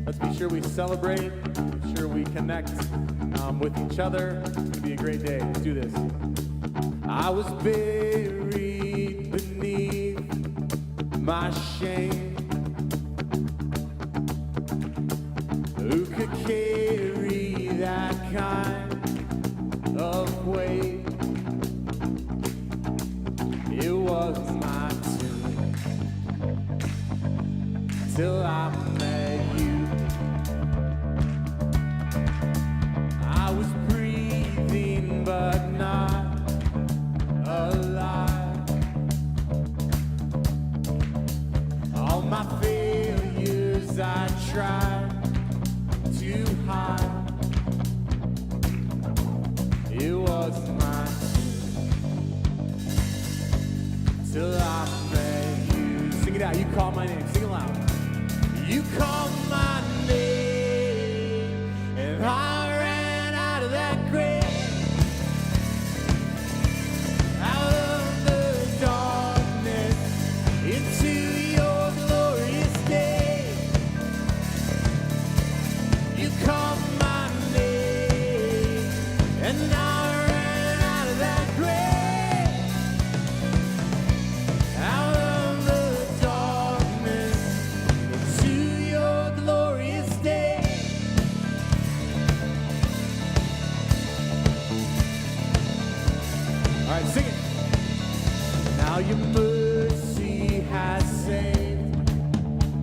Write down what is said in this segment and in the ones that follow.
Let's be sure we celebrate, be sure we connect with each other. It's going to be a great day. Let's do this. I was buried beneath my shame. Who could carry that kind of weight? It was my tomb till I met you. I was breathing but not alive. All my failures I tried to hide. It was my till I met you. Sing it out. You call my name. Sing it loud. You call my name, and I ran out of that grave, out of the darkness, into your glorious day. You call my name, and I ran out of that grave, out of the darkness, into your glorious day. All right, sing it. Now your mercy has saved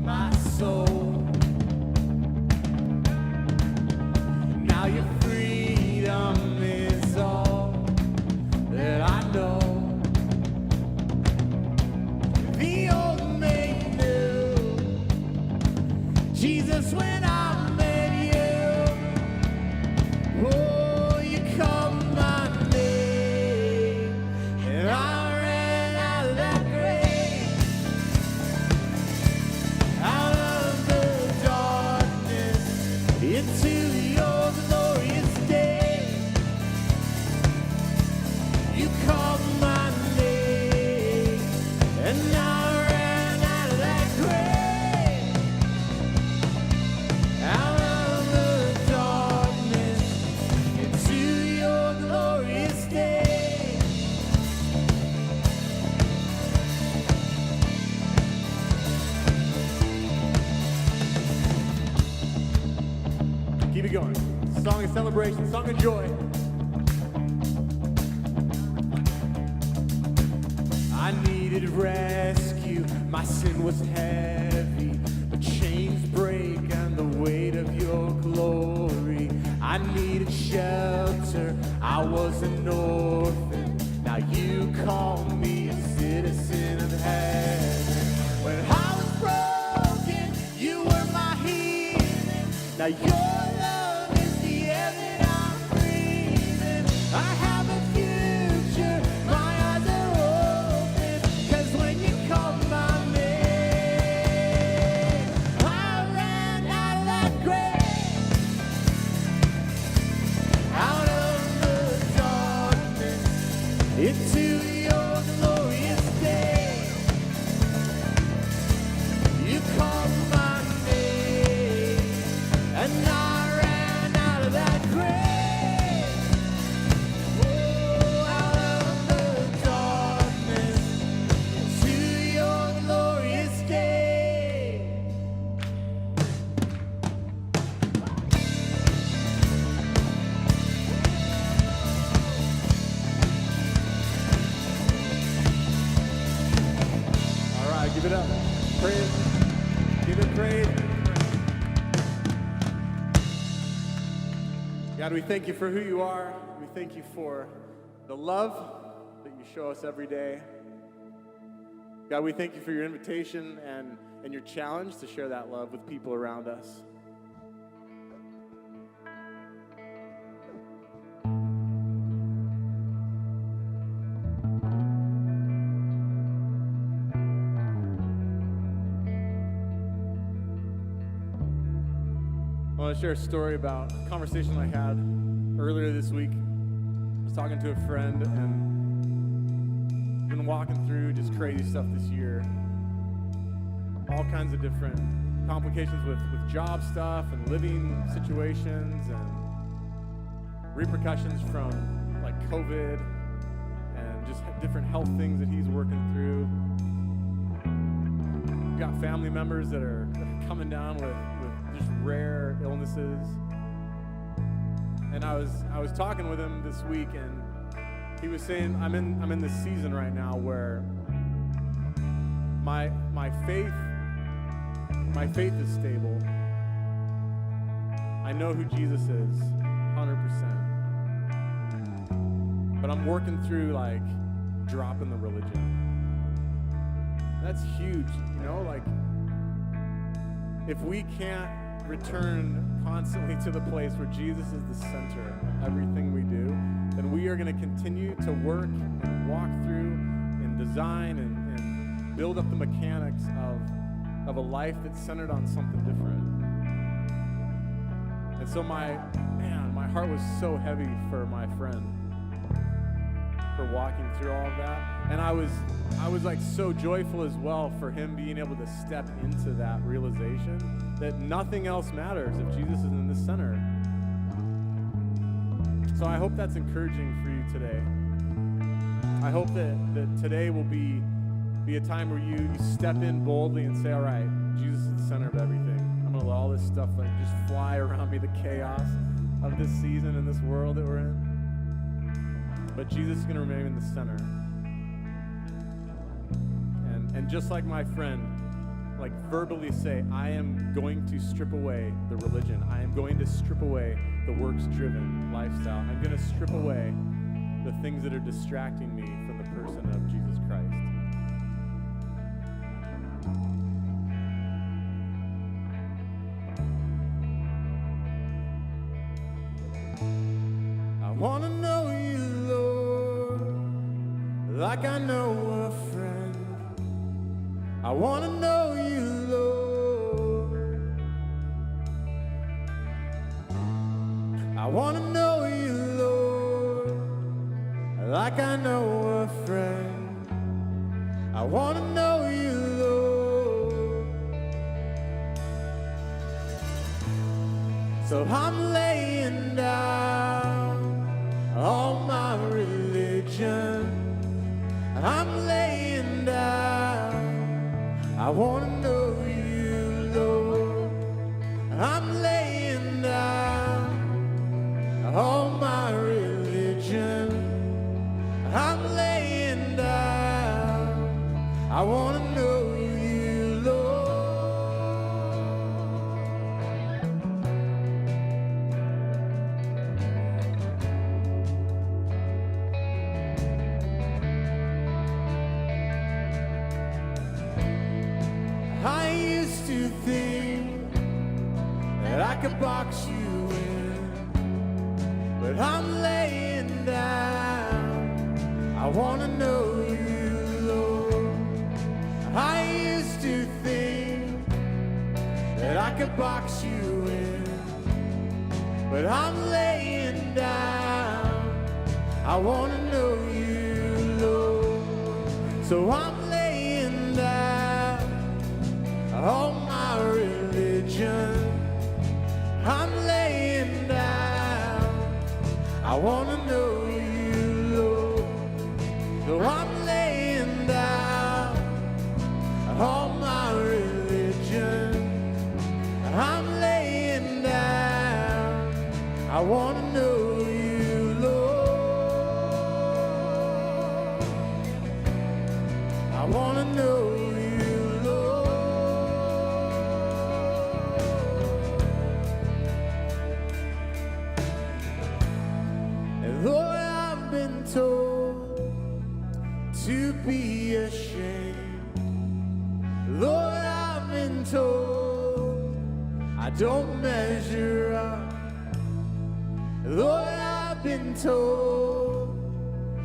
my soul. Now your freedom is all that I know. The old made new, Jesus, when I met you. Oh, you called my name, and I ran out of that grave, out of the darkness, into your glorious day. You called my name, and I ran out of that grave, out of the darkness, into your glorious day. Keep it going. Song of celebration, song of joy. I needed rescue, my sin was heavy, the chains break and the weight of your glory. I needed shelter, I was an orphan, now you call me a citizen of heaven. When I was broken, you were my healing, now your love is the air that I'm breathing. I have a future, my eyes are open, 'cause when you call my name, I ran out of that grave, out of the darkness, into your glorious day. You called my name, and I ran out of that grave. Oh, out of the darkness, into your glorious day. All right, give it up. Praise. Give it praise. God, we thank you for who you are. We thank you for the love that you show us every day. God, we thank you for your invitation and your challenge to share that love with people around us. I want to share a story about a conversation I had earlier this week. I was talking to a friend and been walking through just crazy stuff this year. All kinds of different complications with job stuff and living situations and repercussions from like COVID and just different health things that he's working through. We've got family members that are coming down with just rare illnesses. And I was talking with him this week, and he was saying, I'm in this season right now where my faith is stable. I know who Jesus is, 100%. But I'm working through like dropping the religion. That's huge, you know, like if we can't return constantly to the place where Jesus is the center of everything we do, then we are going to continue to work and walk through and design and build up the mechanics of a life that's centered on something different. And so my heart was so heavy for my friend for walking through all of that. And I was like so joyful as well for him being able to step into that realization that nothing else matters if Jesus is in the center. So I hope that's encouraging for you today. I hope that today will be a time where you step in boldly and say, all right, Jesus is the center of everything. I'm going to let all this stuff like just fly around me, the chaos of this season and this world that we're in. But Jesus is going to remain in the center. And just like my friend, like verbally say, I am going to strip away the religion. I am going to strip away the works-driven lifestyle. I'm going to strip away the things that are distracting me from the person of Jesus Christ. I want to know you, Lord, like I know a friend. I want to know you, Lord. I want to know you, Lord, like I know a friend. I want to know you, Lord. So I'm laying down all my religion. I'm laying down. I want to know you, Lord. I'm laying down all my religion. I'm laying down. I want to know you, Lord. I used to think that I could box you in, but I'm laying down. I want to know you, Lord. I used to think that I could box you in, but I'm laying down. I want to know you, Lord. So I'm laying down all my religion. I'm laying down. I want to know you, Lord. So I'm laying down all my religion. I'm laying down. I want to know you, Lord. I want to know you, Lord. And Lord, I've been told to be ashamed. Lord, I've been told I don't measure up. Lord, I've been told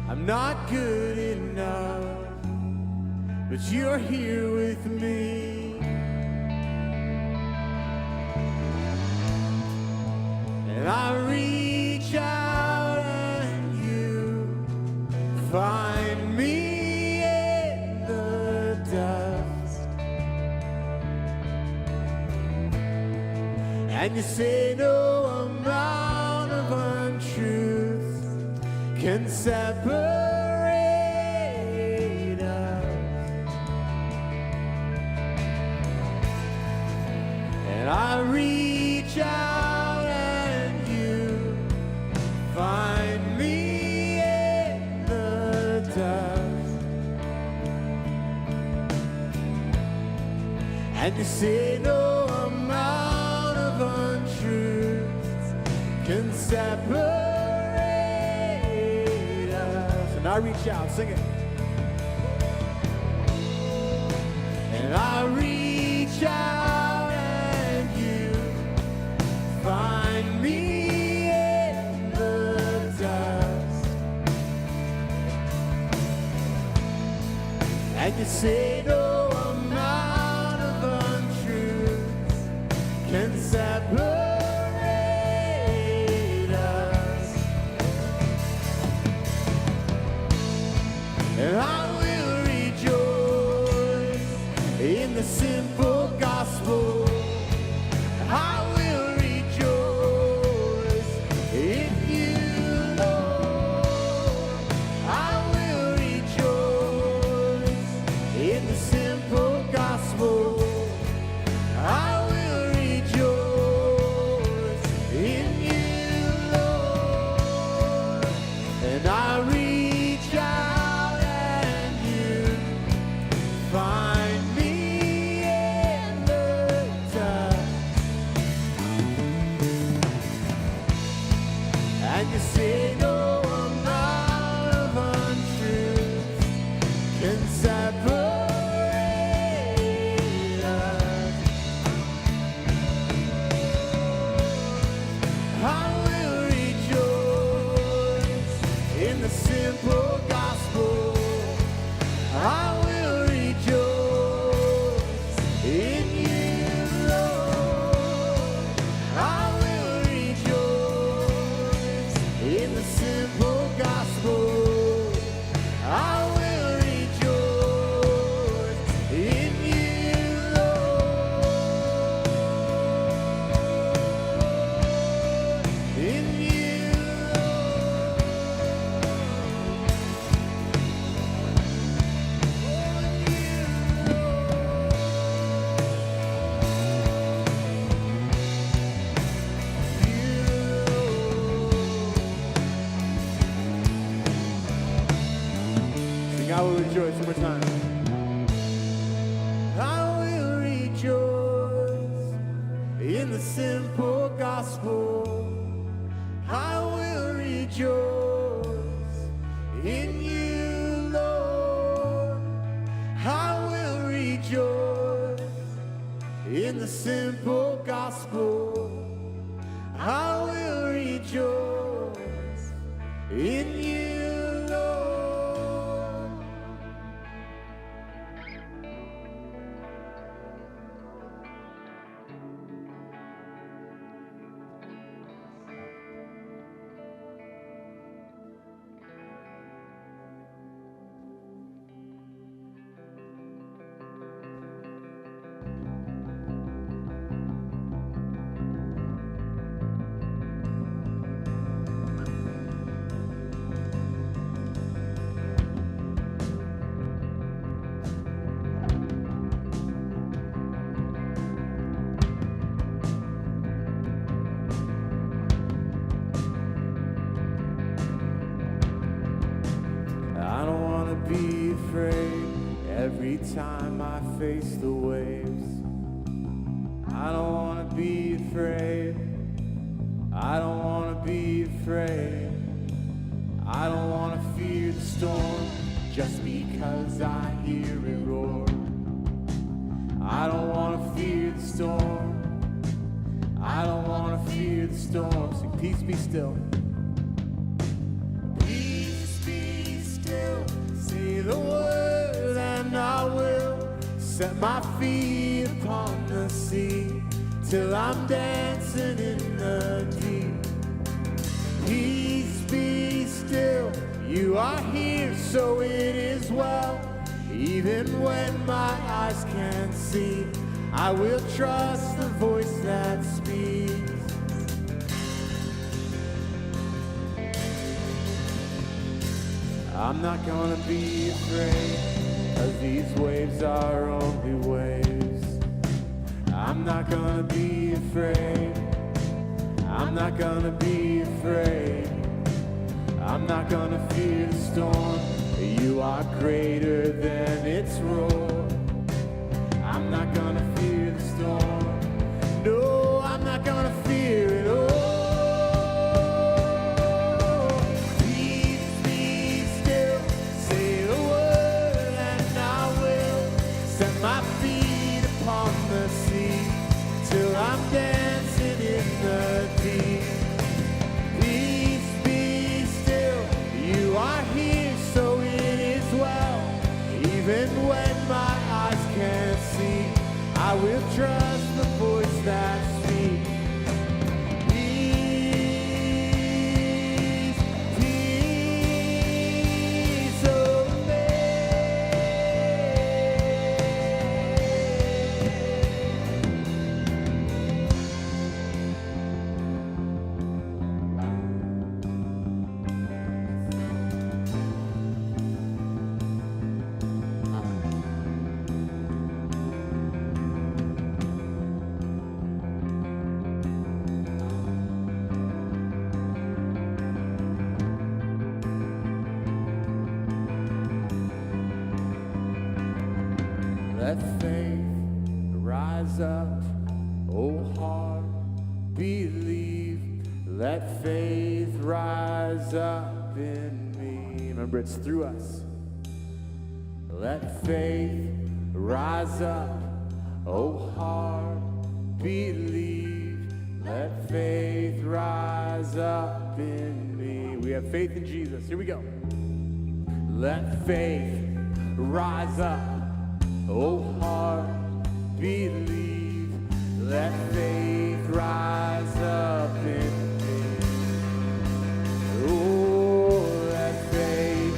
I'm not good enough, but you're here with me. And I reach out and you find me in the dust. And you say no amount of untruths can separate us. And I reach out and you find me in the dust. And you say no amount of untruths can separate us. And I reach out, sing it. And I reach out and you find me in the dust. And you say no amount of untruths can separate us. And I will rejoice in the simple gospel. I will rejoice in you, Lord. I will rejoice in the simple gospel. I will rejoice in you, Lord. And I reach out and you find me in the dust. And you say no amount of untruths can separate us. I will rejoice in the simple gospel. I will rejoice in you, Lord. I will rejoice in the simple gospel. I will rejoice in you, Lord. In you, sing, I will rejoice one more time. I will rejoice in the simple gospel. I will rejoice in you, Lord. I will rejoice in the simple gospel. I will rejoice in you, Lord. I don't want to be afraid every time I face the waves. I don't want to be afraid. I don't want to be afraid. I don't want to fear the storm just because I hear it roar. I don't want to fear the storm. I don't want to fear the storm. Sing, peace be still. Peace be still. Say the word and I will set my feet upon the sea till I'm dancing in the deep. Peace be still. You are here, so it is well. Even when my eyes can't see, I will trust the voice that speaks. I'm not gonna be afraid, 'cause these waves are only waves. I'm not gonna be afraid. I'm not gonna be afraid. I'm not gonna fear the storm. You are greater than its roar. I'm not gonna fear the storm. No, I'm not gonna fear it all. Peace be still, say the word and I will set my feet upon the sea till I'm dancing in the deep. Peace be still, you are here, so it is well. Even when my eyes can't see, I will trust the voice that speaks. Peace, peace over me. Let faith rise up, oh heart, believe. Let faith rise up in me. Remember, it's through us. Let faith rise up, oh heart, believe. Let faith rise up in me. We have faith in Jesus. Here we go. Let faith rise up, oh heart, believe. Let faith rise up in me. Oh, let faith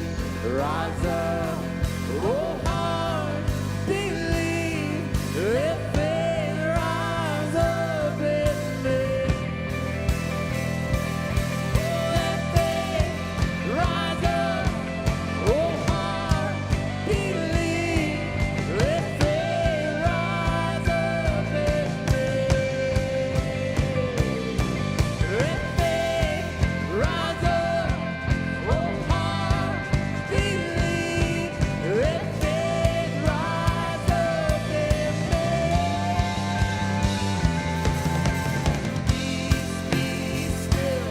rise up, oh heart, believe. Let faith rise up in me. Let faith rise up, oh heart, believe. Let faith rise up in me. Let faith rise up, oh heart, believe. Let faith rise up in me. Peace be still,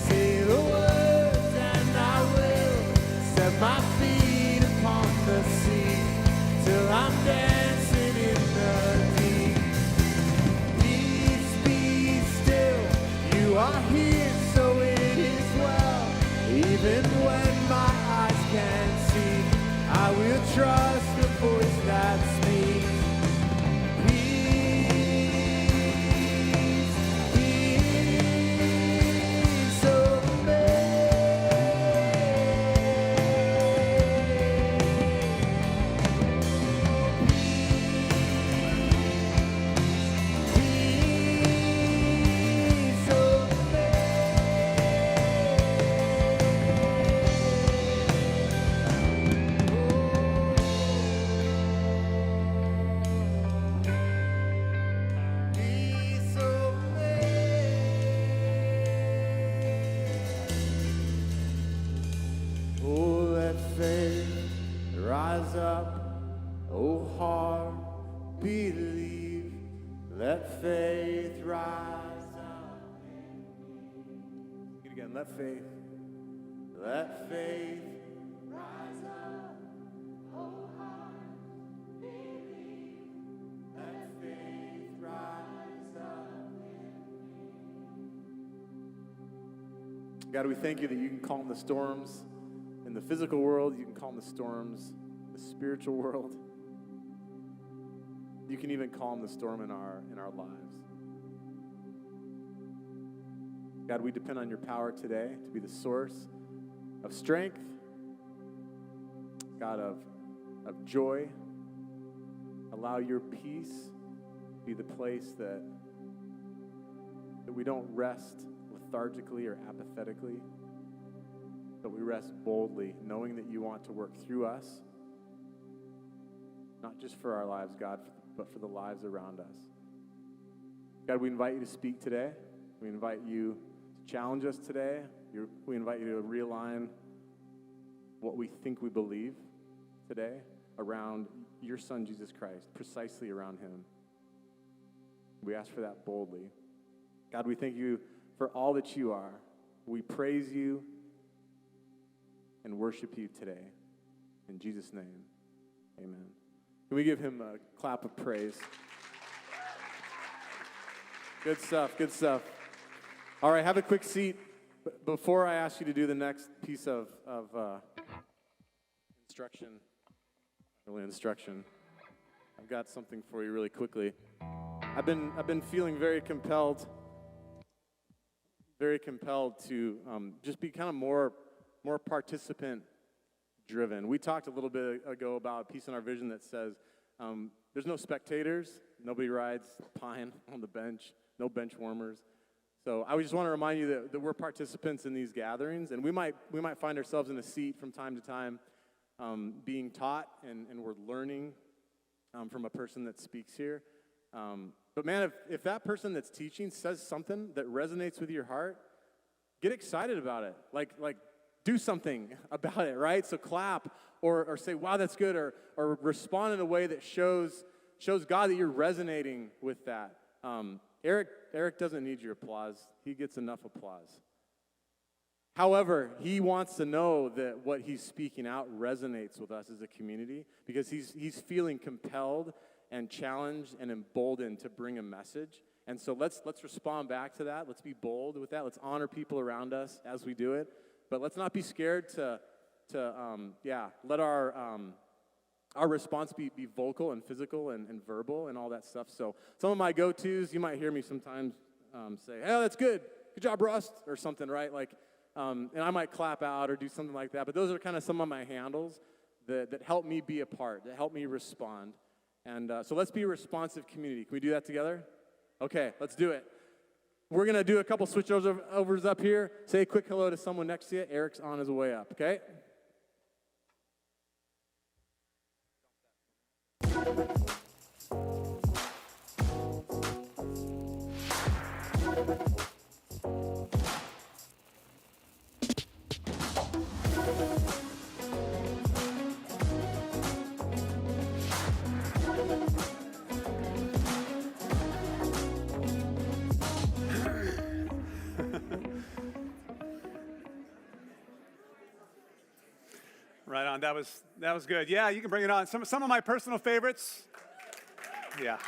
say the words and I will set my feet upon the sea till I'm dancing in the deep. Peace be still, you are here, so it is well. Even when my eyes can't see, I will trust the voice that speaks. Peace, peace over me. Peace over me. Peace over me. Oh, let faith rise up, oh heart, believe. Let faith rise up. Get it again. Let faith rise up, oh heart, believe. Let faith rise up. God, we thank you that you can calm the storms in the physical world. You can calm the storms in the spiritual world. You can even calm the storm in our lives. God, we depend on your power today to be the source of strength, God, of joy. Allow your peace be the place that we don't rest lethargically or apathetically, but we rest boldly, knowing that you want to work through us, not just for our lives, God, but for the lives around us. God, we invite you to speak today. We invite you to challenge us today. We invite you to realign what we think we believe today around your Son, Jesus Christ, precisely around him. We ask for that boldly. God, we thank you for all that you are. We praise you and worship you today. In Jesus' name, amen. Can we give him a clap of praise? Good stuff, good stuff. All right, have a quick seat. Before I ask you to do the next piece of instruction, I've got something for you really quickly. I've been feeling very compelled to just be kind of more participant driven. We talked a little bit ago about a piece in our vision that says there's no spectators, nobody rides pine on the bench, no bench warmers. So I just want to remind you that we're participants in these gatherings, and we might find ourselves in a seat from time to time being taught, and we're learning from a person that speaks here. But man, if that person that's teaching says something that resonates with your heart, get excited about it. Like do something about it, right? So clap or say, wow, that's good, or respond in a way that shows God that you're resonating with that. Eric doesn't need your applause. He gets enough applause. However, he wants to know that what he's speaking out resonates with us as a community because he's feeling compelled and challenged and emboldened to bring a message. And so let's respond back to that. Let's be bold with that. Let's honor people around us as we do it. But let's not be scared to let our response be vocal and physical and verbal and all that stuff. So some of my go-tos, you might hear me sometimes say, hey, that's good. Good job, Rust, or something, right? And I might clap out or do something like that. But those are kind of some of my handles that help me be a part, that help me respond. And so let's be a responsive community. Can we do that together? Okay, let's do it. We're going to do a couple switch overs up here. Say a quick hello to someone next to you. Eric's on his way up, okay? Right on. That was good. Yeah, you can bring it on. Some of my personal favorites. Yeah.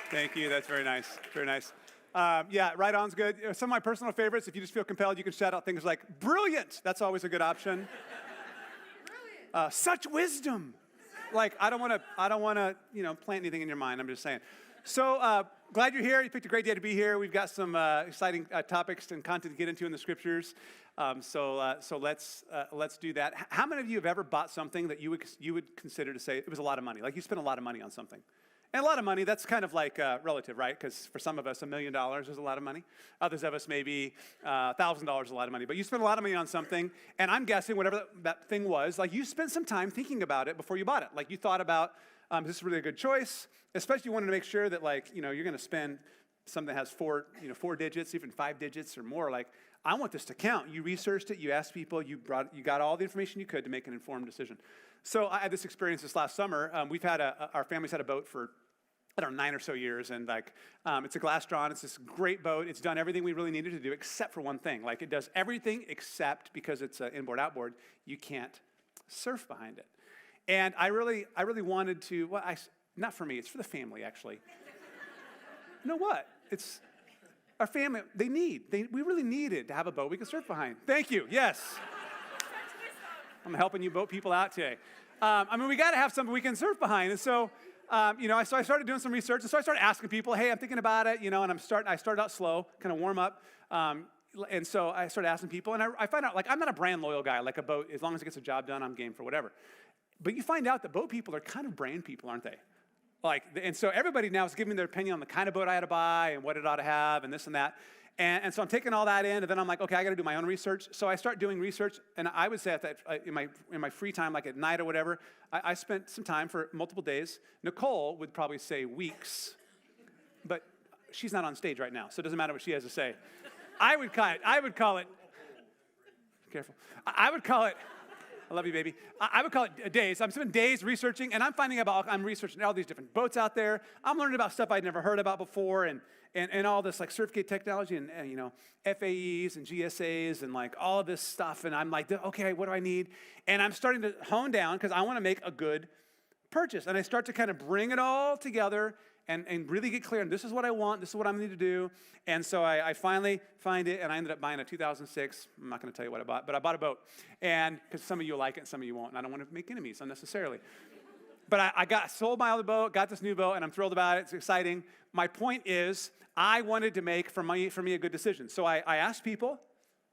Thank you. That's very nice. Very nice. Yeah, right on's good. Some of my personal favorites, if you just feel compelled, you can shout out things like brilliant. That's always a good option. Such wisdom. Like I don't want to, plant anything in your mind. I'm just saying. So glad you're here. You picked a great day to be here. We've got some exciting topics and content to get into in the scriptures. So let's do that. How many of you have ever bought something that you would consider to say it was a lot of money? Like you spent a lot of money on something. And a lot of money, that's kind of like relative, right? Because for some of us, $1 million is a lot of money. Others of us, maybe $1,000 is a lot of money. But you spent a lot of money on something, and I'm guessing whatever that thing was, like you spent some time thinking about it before you bought it. Like you thought about, is this really a good choice? Especially you wanted to make sure that you're going to spend something that has four digits, even 5 digits or more. Like, I want this to count. You researched it, you asked people, you got all the information you could to make an informed decision. So I had this experience this last summer. Our family's had a boat for, 9 or so years, and it's a glass drawn. It's this great boat. It's done everything we really needed to do except for one thing. Like it does everything except because it's inboard outboard, you can't surf behind it. And I really wanted to. Well, not for me. It's for the family actually. You know what? It's our family. We really needed to have a boat we could surf behind. Thank you. Yes. I'm helping you boat people out today. We got to have something we can surf behind, and so. So I started doing some research, and so I started asking people, hey, I'm thinking about it, and I started out slow, kind of warm up, and so I started asking people, and I found out, I'm not a brand loyal guy, like a boat, as long as it gets the job done, I'm game for whatever. But you find out that boat people are kind of brand people, aren't they? And so everybody now is giving their opinion on the kind of boat I had to buy and what it ought to have and this and that. And so I'm taking all that in, and then I'm like, okay, I got to do my own research. So I start doing research, and I would say in my free time, like at night or whatever, I spent some time for multiple days. Nicole would probably say weeks, but she's not on stage right now, so it doesn't matter what she has to say. I would call it, careful. I would call it, I love you, baby. I would call it days. I'm spending days researching, and I'm researching all these different boats out there. I'm learning about stuff I'd never heard about before, and all this like certificate technology and FAEs and GSAs and like all of this stuff. And I'm like, okay, what do I need? And I'm starting to hone down because I want to make a good purchase. And I start to kind of bring it all together and really get clear on this is what I want, this is what I need to do. And so I finally find it, and I ended up buying a 2006. I'm not going to tell you what I bought, but I bought a boat. And because some of you will like it and some of you won't, and I don't want to make enemies unnecessarily. But I sold my other boat, got this new boat, and I'm thrilled about it. It's exciting. My point is, I wanted to make, for me, a good decision. So I asked people,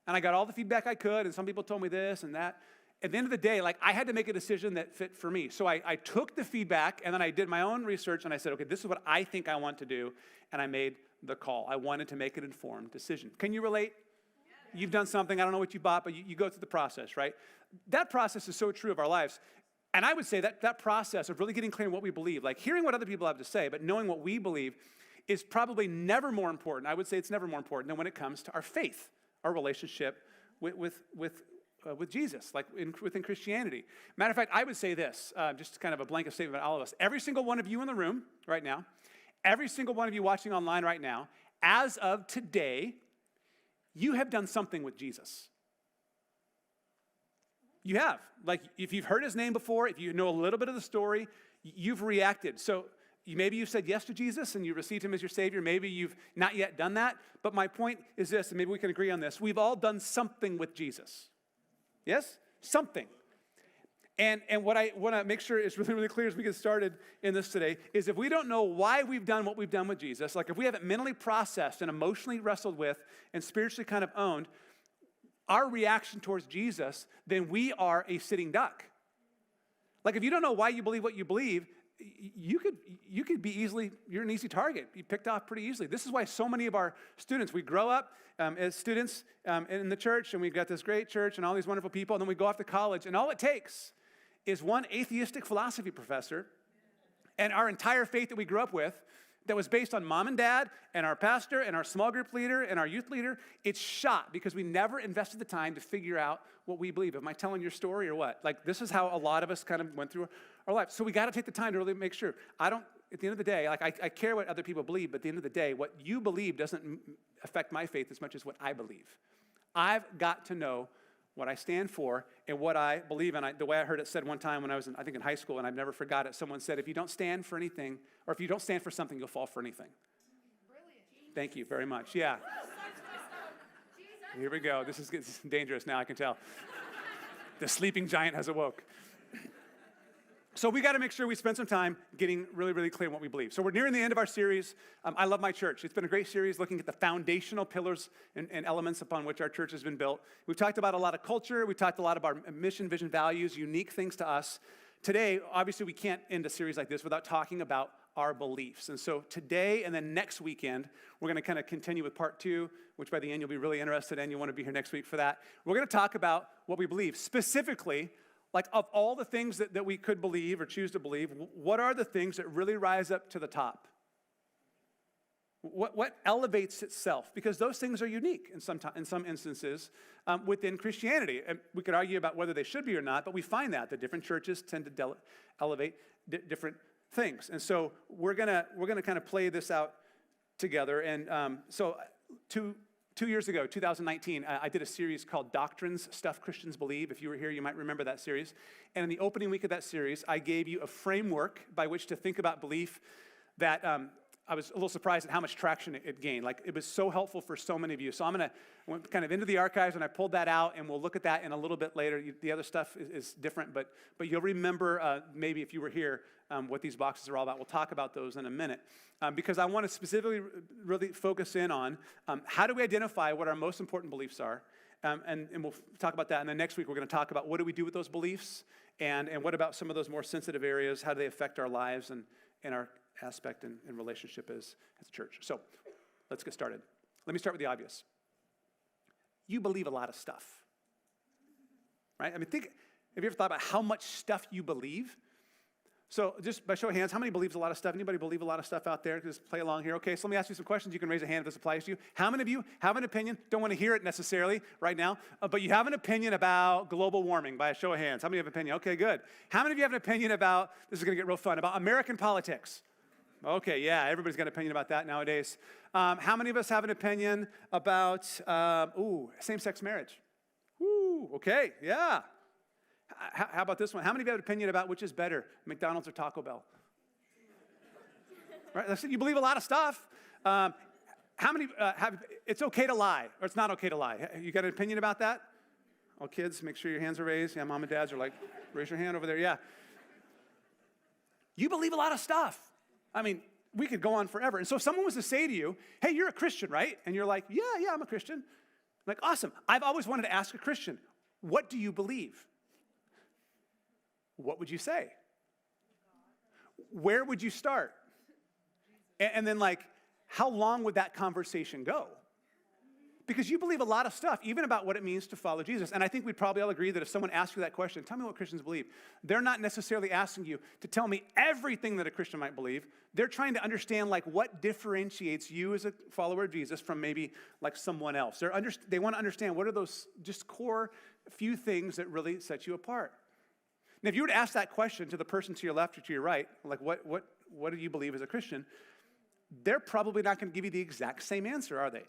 and I got all the feedback I could, and some people told me this and that. At the end of the day, I had to make a decision that fit for me. So I took the feedback, and then I did my own research, and I said, okay, this is what I think I want to do, and I made the call. I wanted to make an informed decision. Can you relate? Yeah. You've done something, I don't know what you bought, but you go through the process, right? That process is so true of our lives. And I would say that process of really getting clear on what we believe, like hearing what other people have to say, but knowing what we believe is probably never more important. I would say it's never more important than when it comes to our faith, our relationship with Jesus, within Christianity. Matter of fact, I would say this, just kind of a blanket statement about all of us. Every single one of you in the room right now, every single one of you watching online right now, as of today, you have done something with Jesus. You have. Like, if you've heard his name before, if you know a little bit of the story, you've reacted. So maybe you've said yes to Jesus and you received him as your Savior. Maybe you've not yet done that. But my point is this, and maybe we can agree on this. We've all done something with Jesus. Yes? Something. And what I want to make sure is really, really clear as we get started in this today is if we don't know why we've done what we've done with Jesus, like if we haven't mentally processed and emotionally wrestled with and spiritually kind of owned our reaction towards Jesus, then we are a sitting duck. Like if you don't know why you believe what you believe, you could be you're an easy target. Be picked off pretty easily. This is why so many of our students, we grow up as students in the church, and we've got this great church and all these wonderful people, and then we go off to college, and all it takes is one atheistic philosophy professor and our entire faith that we grew up with that was based on mom and dad and our pastor and our small group leader and our youth leader, it's shot because we never invested the time to figure out what we believe. Am I telling your story or what? Like, this is how a lot of us kind of went through our life. So we got to take the time to really make sure. At the end of the day, I care what other people believe, but at the end of the day, what you believe doesn't affect my faith as much as what I believe. I've got to know what I stand for and what I believe. And the way I heard it said one time when I was in high school, and I've never forgot it, someone said, if you don't stand for anything, or if you don't stand for something, you'll fall for anything. Brilliant. Thank you very much. Yeah. Here we go. This is dangerous now, I can tell. The sleeping giant has awoke. So we got to make sure we spend some time getting really, really clear on what we believe. So we're nearing the end of our series. I love my church. It's been a great series looking at the foundational pillars and elements upon which our church has been built. We've talked about a lot of culture. We've talked a lot about our mission, vision, values, unique things to us. Today, obviously, we can't end a series like this without talking about our beliefs. And so today and then next weekend, we're going to kind of continue with part 2, which by the end you'll be really interested in. You'll want to be here next week for that. We're going to talk about what we believe, specifically, like of all the things that we could believe or choose to believe, what are the things that really rise up to the top? What elevates itself? Because those things are unique in some instances within Christianity. And we could argue about whether they should be or not, but we find that different churches tend to elevate different things. And so we're gonna kind of play this out together. And so 2 years ago, 2019, I did a series called Doctrines, Stuff Christians Believe. If you were here, you might remember that series. And in the opening week of that series, I gave you a framework by which to think about belief that I was a little surprised at how much traction it gained. Like, it was so helpful for so many of you. So I went kind of into the archives, and I pulled that out, and we'll look at that in a little bit later. The other stuff is different, but you'll remember, maybe if you were here, what these boxes are all about. We'll talk about those in a minute. Because I want to specifically really focus in on how do we identify what our most important beliefs are, And we'll talk about that. And then next week, we're going to talk about what do we do with those beliefs, and what about some of those more sensitive areas? How do they affect our lives and our aspect and relationship as a church? So let's get started. Let me start with the obvious. You believe a lot of stuff, right? I mean, have you ever thought about how much stuff you believe? So just by show of hands, how many believes a lot of stuff? Anybody believe a lot of stuff out there? Just play along here. Okay, so let me ask you some questions. You can raise a hand if this applies to you. How many of you have an opinion? Don't want to hear it necessarily right now, but you have an opinion about global warming by a show of hands. How many have an opinion? Okay, good. How many of you have an opinion about, this is going to get real fun, about American politics? Okay, yeah, everybody's got an opinion about that nowadays. How many of us have an opinion about, same-sex marriage? Ooh, okay, yeah. How about this one? How many of you have an opinion about which is better, McDonald's or Taco Bell? Right, you believe a lot of stuff. How many it's okay to lie, or it's not okay to lie? You got an opinion about that? All kids, make sure your hands are raised. Yeah, mom and dads are like, raise your hand over there, yeah. You believe a lot of stuff. I mean, we could go on forever. And so if someone was to say to you, hey, you're a Christian, right? And you're like, yeah, I'm a Christian. Like, awesome. I've always wanted to ask a Christian, what do you believe? What would you say? Where would you start? And then, like, how long would that conversation go? Because you believe a lot of stuff, even about what it means to follow Jesus. And I think we'd probably all agree that if someone asks you that question, tell me what Christians believe, they're not necessarily asking you to tell me everything that a Christian might believe. They're trying to understand, like, what differentiates you as a follower of Jesus from maybe, like, someone else. They want to understand what are those just core few things that really set you apart. Now, if you were to ask that question to the person to your left or to your right, like, what do you believe as a Christian? They're probably not going to give you the exact same answer, are they?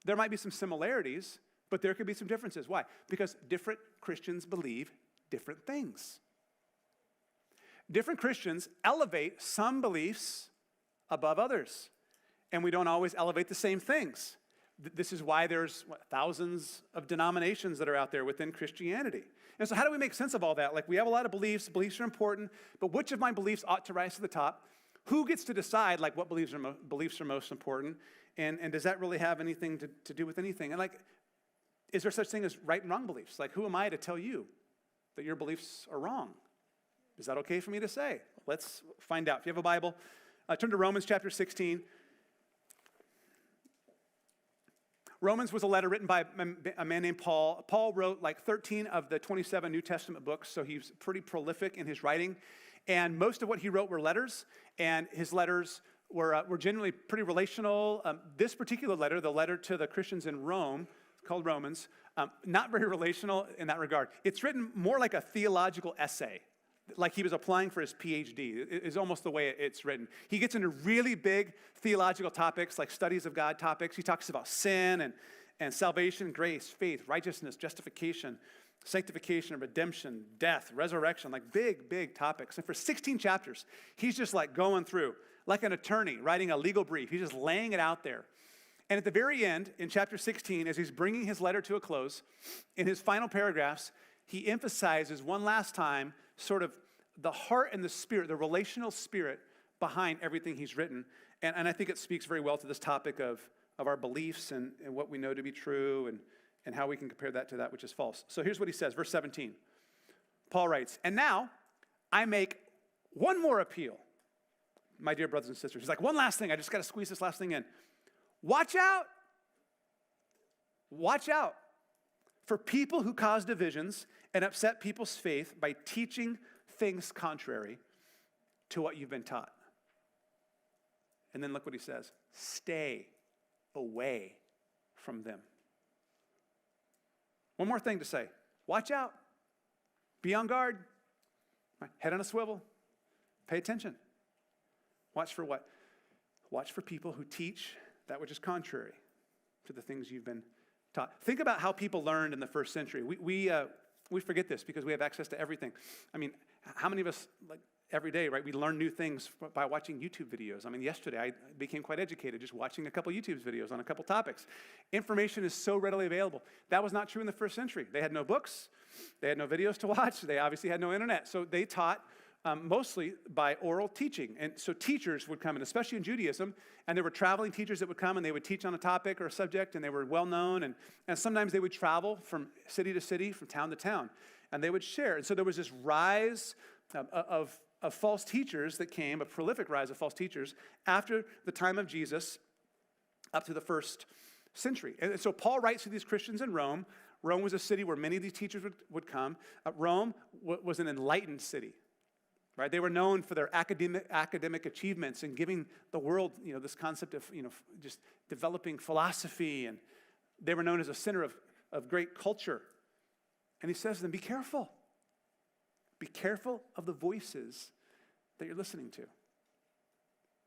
There might be some similarities, but there could be some differences. Why? Because different Christians believe different things. Different Christians elevate some beliefs above others, and we don't always elevate the same things. This is why there's thousands of denominations that are out there within Christianity. And so how do we make sense of all that? Like, we have a lot of beliefs. Beliefs are important, but which of my beliefs ought to rise to the top? Who gets to decide, like, what beliefs are most important? And does that really have anything to do with anything? And, like, is there such thing as right and wrong beliefs? Like, who am I to tell you that your beliefs are wrong? Is that okay for me to say? Let's find out. If you have a Bible, turn to Romans chapter 16. Romans was a letter written by a man named Paul. Paul wrote like 13 of the 27 New Testament books, so he's pretty prolific in his writing. And most of what he wrote were letters, and his letters were generally pretty relational. This particular letter, the letter to the Christians in Rome, called Romans, not very relational in that regard. It's written more like a theological essay, like he was applying for his PhD, is almost the way it's written. He gets into really big theological topics, like studies of God topics. He talks about sin and salvation, grace, faith, righteousness, justification, sanctification, redemption, death, resurrection, like big topics. And for 16 chapters, he's just like going through, like an attorney writing a legal brief. He's just laying it out there. And at the very end, in chapter 16, as he's bringing his letter to a close, in his final paragraphs, he emphasizes one last time sort of the heart and the spirit, the relational spirit behind everything he's written. And I think it speaks very well to this topic of our beliefs and what we know to be true and how we can compare that to that which is false. So here's what he says, verse 17. Paul writes, "And now I make one more appeal, my dear brothers and sisters." He's like, one last thing. I just got to squeeze this last thing in. Watch out for people who cause divisions and upset people's faith by teaching things contrary to what you've been taught. And then look what he says. Stay away from them. One more thing to say. Watch out. Be on guard. Head on a swivel. Pay attention. Watch for what? Watch for people who teach that which is contrary to the things you've been taught. Think about how people learned in the first century. We forget this because we have access to everything. I mean, how many of us, like every day, right, we learn new things by watching YouTube videos. I mean, yesterday I became quite educated just watching a couple YouTube videos on a couple topics. Information is so readily available. That was not true in the first century. They had no books. They had no videos to watch. They obviously had no internet. So they taught mostly by oral teaching. And so teachers would come, and especially in Judaism, and there were traveling teachers that would come, and they would teach on a topic or a subject, and they were well-known, and sometimes they would travel from city to city, from town to town, and they would share. And so there was this rise of false teachers that came, a prolific rise of false teachers, after the time of Jesus up to the first century. And so Paul writes to these Christians in Rome. Rome was a city where many of these teachers would come. Rome was an enlightened city, right? They were known for their academic achievements and giving the world, this concept of, just developing philosophy. And they were known as a center of great culture. And he says to them, be careful. Be careful of the voices that you're listening to.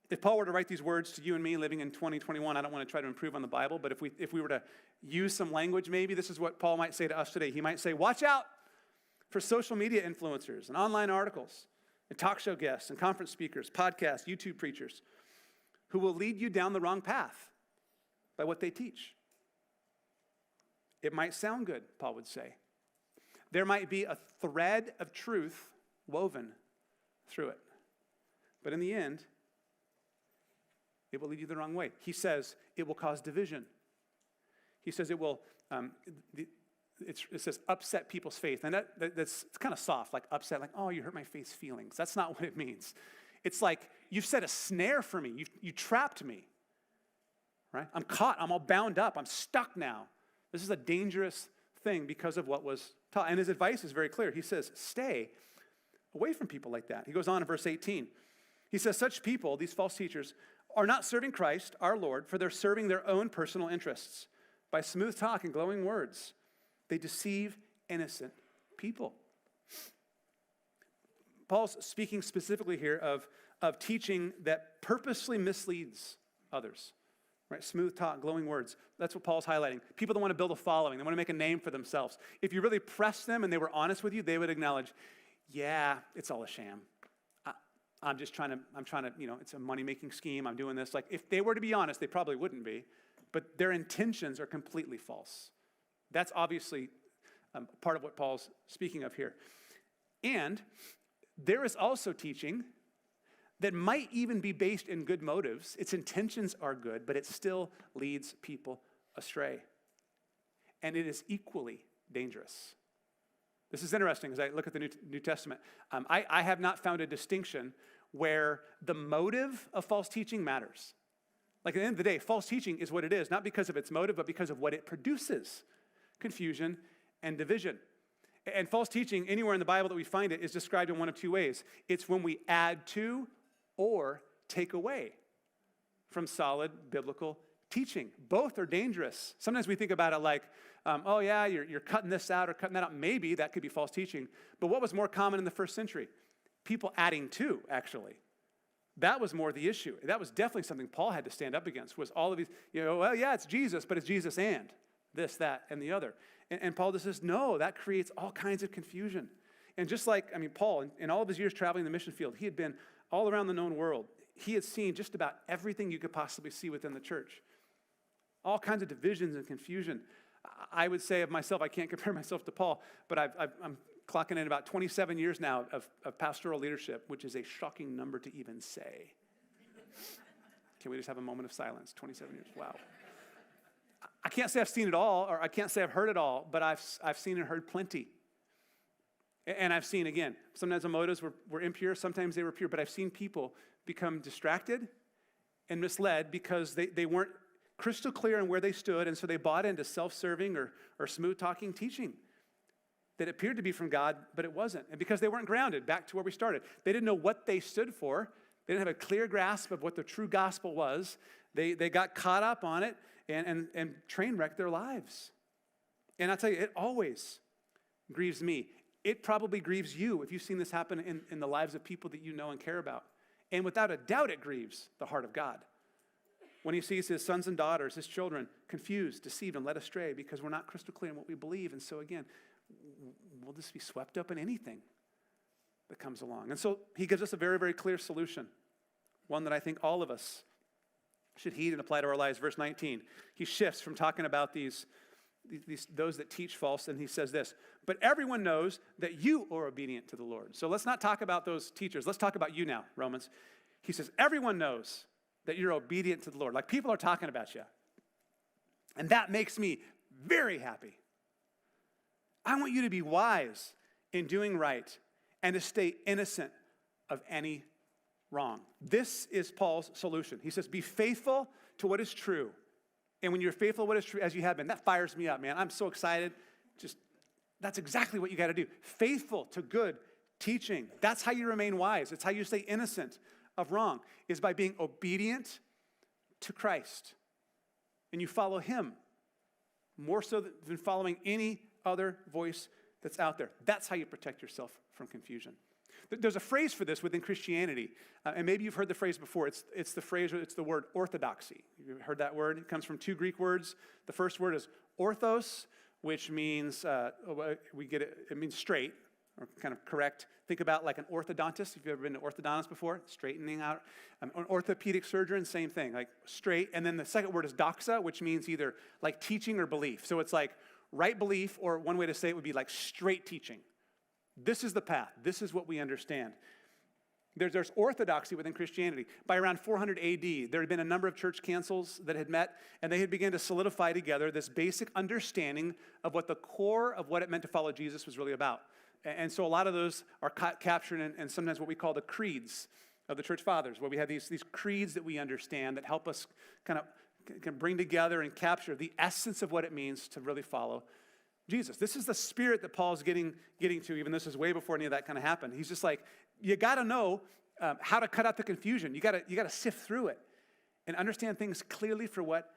If Paul were to write these words to you and me living in 2021, I don't want to try to improve on the Bible, but if we were to use some language, maybe this is what Paul might say to us today. He might say, watch out for social media influencers and online articles and talk show guests and conference speakers, podcasts, YouTube preachers who will lead you down the wrong path by what they teach. It might sound good, Paul would say. There might be a thread of truth woven through it. But in the end, it will lead you the wrong way. He says it will cause division. He says it will, it says upset people's faith. And that's kind of soft, like upset, like, oh, you hurt my faith's feelings. That's not what it means. It's like, you've set a snare for me. You trapped me, right? I'm caught. I'm all bound up. I'm stuck now. This is a dangerous thing because of what was taught. And his advice is very clear. He says, stay away from people like that. He goes on in verse 18. He says, such people, these false teachers, are not serving Christ, our Lord, for they're serving their own personal interests. By smooth talk and glowing words, they deceive innocent people. Paul's speaking specifically here of teaching that purposely misleads others. Right? Smooth talk, glowing words. That's what Paul's highlighting. People that want to build a following, they want to make a name for themselves. If you really press them and they were honest with you, they would acknowledge, yeah, it's all a sham. I'm trying to, it's a money-making scheme. I'm doing this. Like, if they were to be honest, they probably wouldn't be. But their intentions are completely false. That's obviously part of what Paul's speaking of here. And there is also teaching that might even be based in good motives. Its intentions are good, but it still leads people astray. And it is equally dangerous. This is interesting as I look at the New Testament. I have not found a distinction where the motive of false teaching matters. Like, at the end of the day, false teaching is what it is, not because of its motive, but because of what it produces: confusion and division. And false teaching, anywhere in the Bible that we find it, is described in one of two ways. It's when we add to or take away from solid biblical teaching. Both are dangerous. Sometimes we think about it like, oh yeah, you're cutting this out or cutting that out. Maybe that could be false teaching. But what was more common in the first century? People adding to, actually. That was more the issue. That was definitely something Paul had to stand up against, was all of these, well, yeah, it's Jesus, but it's Jesus and this, that, and the other. And Paul just says, no, that creates all kinds of confusion. And just like, Paul, in all of his years traveling the mission field, he had been all around the known world. He had seen just about everything you could possibly see within the church. All kinds of divisions and confusion. I would say of myself, I can't compare myself to Paul, but I'm clocking in about 27 years now of pastoral leadership, which is a shocking number to even say. Can we just have a moment of silence? 27 years, wow. I can't say I've seen it all, or I can't say I've heard it all, but I've seen and heard plenty. And I've seen, again, sometimes the motives were impure, sometimes they were pure, but I've seen people become distracted and misled because they weren't crystal clear on where they stood, and so they bought into self-serving or smooth-talking teaching that appeared to be from God, but it wasn't. And because they weren't grounded, back to where we started, they didn't know what they stood for. They didn't have a clear grasp of what the true gospel was. They got caught up on it and train wrecked their lives. And I'll tell you, it always grieves me. It probably grieves you if you've seen this happen in the lives of people that you know and care about. And without a doubt, it grieves the heart of God when he sees his sons and daughters, his children, confused, deceived, and led astray because we're not crystal clear in what we believe. And so again, we'll just be swept up in anything that comes along. And so he gives us a very, very clear solution, one that I think all of us should heed and apply to our lives. Verse 19, he shifts from talking about these those that teach false, and he says this, but everyone knows that you are obedient to the Lord. So let's not talk about those teachers. Let's talk about you now, Romans. He says, everyone knows that you're obedient to the Lord. Like people are talking about you. And that makes me very happy. I want you to be wise in doing right and to stay innocent of any wrong. This is Paul's solution. He says, be faithful to what is true. And when you're faithful to what is true, as you have been, that fires me up, man. I'm so excited. That's exactly what you got to do. Faithful to good teaching. That's how you remain wise. It's how you stay innocent of wrong, is by being obedient to Christ. And you follow him more so than following any other voice that's out there. That's how you protect yourself from confusion. There's a phrase for this within Christianity, and maybe you've heard the phrase before. It's the word orthodoxy. You've heard that word? It comes from two Greek words. The first word is orthos, which means, it means straight, or kind of correct. Think about like an orthodontist. If you've ever been to orthodontist before, straightening out. An orthopedic surgeon, same thing, like straight. And then the second word is doxa, which means either like teaching or belief. So it's like right belief, or one way to say it would be like straight teaching. This is the path. This is what we understand. There's orthodoxy within Christianity. By around 400 AD, there had been a number of church councils that had met, and they had begun to solidify together this basic understanding of what the core of what it meant to follow Jesus was really about. And so a lot of those are captured in sometimes what we call the creeds of the church fathers, where we have these creeds that we understand that help us kind of can bring together and capture the essence of what it means to really follow Jesus. This is the spirit that Paul's getting to, even this is way before any of that kind of happened. He's just like, you got to know how to cut out the confusion. You got to sift through it and understand things clearly for what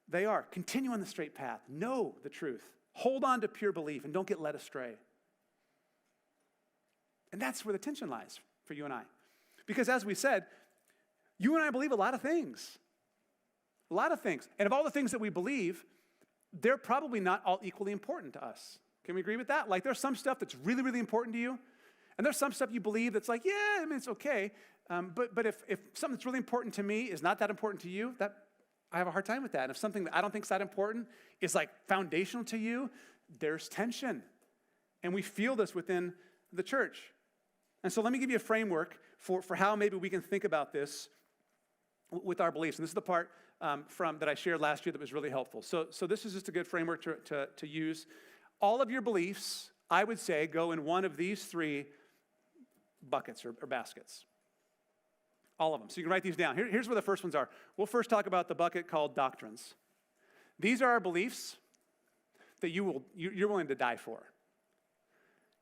they are. Continue on the straight path. Know the truth. Hold on to pure belief and don't get led astray. And that's where the tension lies for you and I. Because as we said, you and I believe a lot of things. A lot of things. And of all the things that we believe, they're probably not all equally important to us. Can we agree with that? Like there's some stuff that's really, really important to you. And there's some stuff you believe that's like, yeah, I mean, it's okay. But if something that's really important to me is not that important to you, that I have a hard time with that. And if something that I don't think is that important is like foundational to you, there's tension. And we feel this within the church. And so let me give you a framework for how maybe we can think about this with our beliefs. And this is the part that I shared last year that was really helpful. So this is just a good framework to use. All of your beliefs, I would say, go in one of these three buckets or baskets. All of them. So you can write these down. Here's where the first ones are. We'll first talk about the bucket called doctrines. These are our beliefs that you're willing to die for.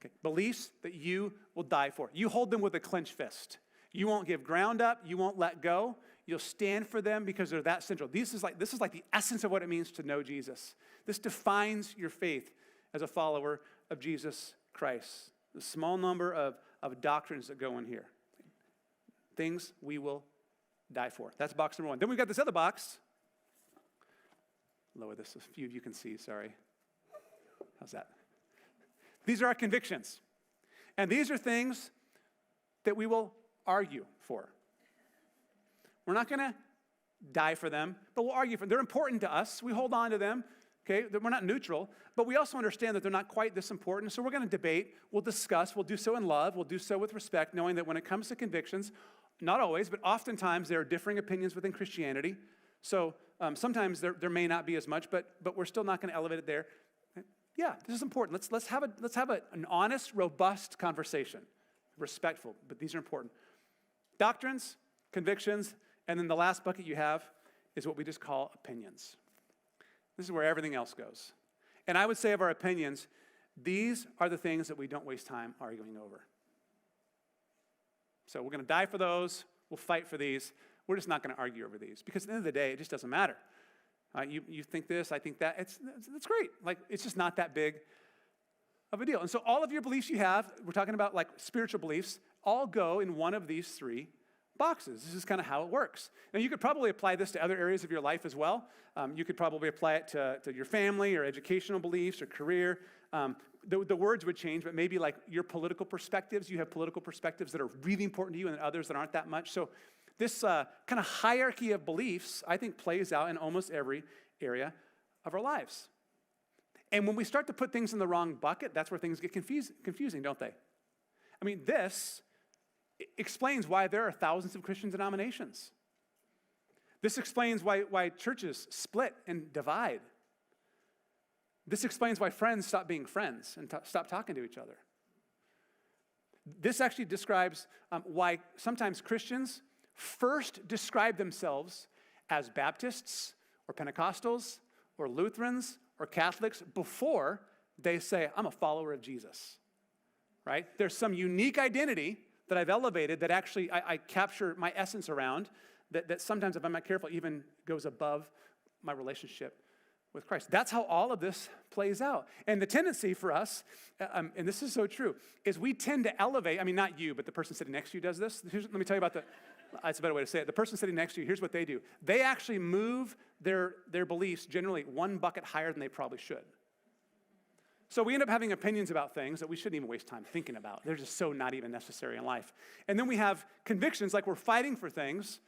Okay. Beliefs that you will die for. You hold them with a clenched fist. You won't give ground up. You won't let go. You'll stand for them because they're that central. This is like the essence of what it means to know Jesus. This defines your faith as a follower of Jesus Christ. The small number of doctrines that go in here. Things we will die for. That's box number one. Then we've got this other box. Lower this so a few of you can see, sorry. How's that? These are our convictions. And these are things that we will argue for. We're not going to die for them, but we'll argue for them. They're important to us. We hold on to them. Okay, we're not neutral, but we also understand that they're not quite this important. So we're going to debate. We'll discuss. We'll do so in love. We'll do so with respect, knowing that when it comes to convictions, not always, but oftentimes there are differing opinions within Christianity. So sometimes there may not be as much, but we're still not going to elevate it there. Yeah, this is important. Let's have an honest, robust conversation, respectful. But these are important. Doctrines, convictions, and then the last bucket you have is what we just call opinions. This is where everything else goes. And I would say of our opinions, these are the things that we don't waste time arguing over. So we're going to die for those. We'll fight for these. We're just not going to argue over these because at the end of the day, it just doesn't matter. You think this, I think that. It's great. Like, it's just not that big of a deal. And so all of your beliefs you have, we're talking about like spiritual beliefs, all go in one of these three boxes. This is kind of how it works. Now, you could probably apply this to other areas of your life as well. You could probably apply it to your family or educational beliefs or career. The words would change, but maybe like your political perspectives. You have political perspectives that are really important to you and others that aren't that much. So this kind of hierarchy of beliefs, I think, plays out in almost every area of our lives. And when we start to put things in the wrong bucket, that's where things get confusing, don't they? I mean, this explains why there are thousands of Christian denominations. This explains why churches split and divide. This explains why friends stop being friends and stop talking to each other. This actually describes why sometimes Christians first describe themselves as Baptists or Pentecostals or Lutherans or Catholics before they say, I'm a follower of Jesus, right? There's some unique identity that I've elevated that actually I capture my essence around that sometimes, if I'm not careful, even goes above my relationship with Christ. That's how all of this plays out. And the tendency for us, and this is so true, is we tend to elevate, I mean, not you, but the person sitting next to you does this. Let me tell you about that's a better way to say it. The person sitting next to you, here's what they do. They actually move their beliefs generally one bucket higher than they probably should. So we end up having opinions about things that we shouldn't even waste time thinking about. They're just so not even necessary in life. And then we have convictions, like we're fighting for things,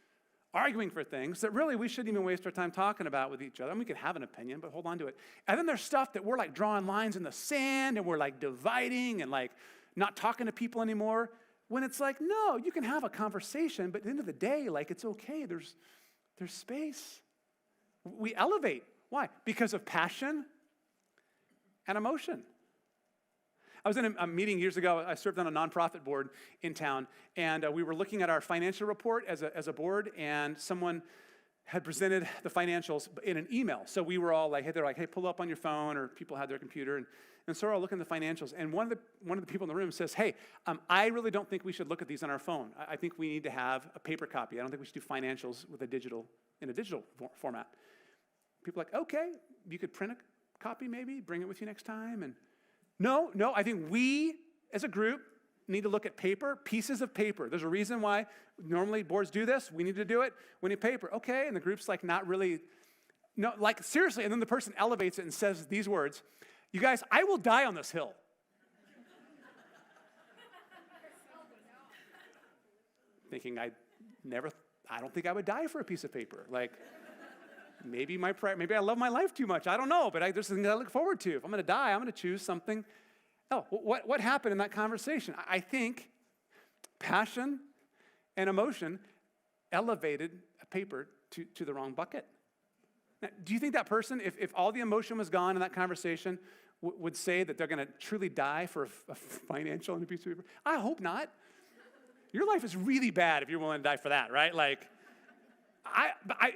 arguing for things that really we shouldn't even waste our time talking about with each other. And we could have an opinion, but hold on to it. And then there's stuff that we're like drawing lines in the sand and we're like dividing and like not talking to people anymore. When it's like, no, you can have a conversation, but at the end of the day, like it's okay. There's space. We elevate. Why? Because of passion and emotion. I was in a meeting years ago. I served on a nonprofit board in town, and we were looking at our financial report as a board, and someone had presented the financials in an email. So we were all like, hey, pull up on your phone, or people had their computer, and so we're all looking at the financials. And one of the people in the room says, hey, I really don't think we should look at these on our phone. I think we need to have a paper copy. I don't think we should do financials in a digital format. People are like, okay, you could print a copy maybe, bring it with you next time, and No, I think we, as a group, need to look at paper, pieces of paper. There's a reason why normally boards do this. We need to do it. We need paper. Okay, and the group's like not really, no, like seriously. And then the person elevates it and says these words, you guys, I will die on this hill. Thinking I don't think I would die for a piece of paper. Like, maybe I love my life too much. I don't know, but there's something I look forward to. If I'm going to die, I'm going to choose something else. What happened in that conversation? I think passion and emotion elevated a paper to the wrong bucket. Now, do you think that person, if all the emotion was gone in that conversation, would say that they're going to truly die for a financial and a piece of paper? I hope not. Your life is really bad if you're willing to die for that, right? Like,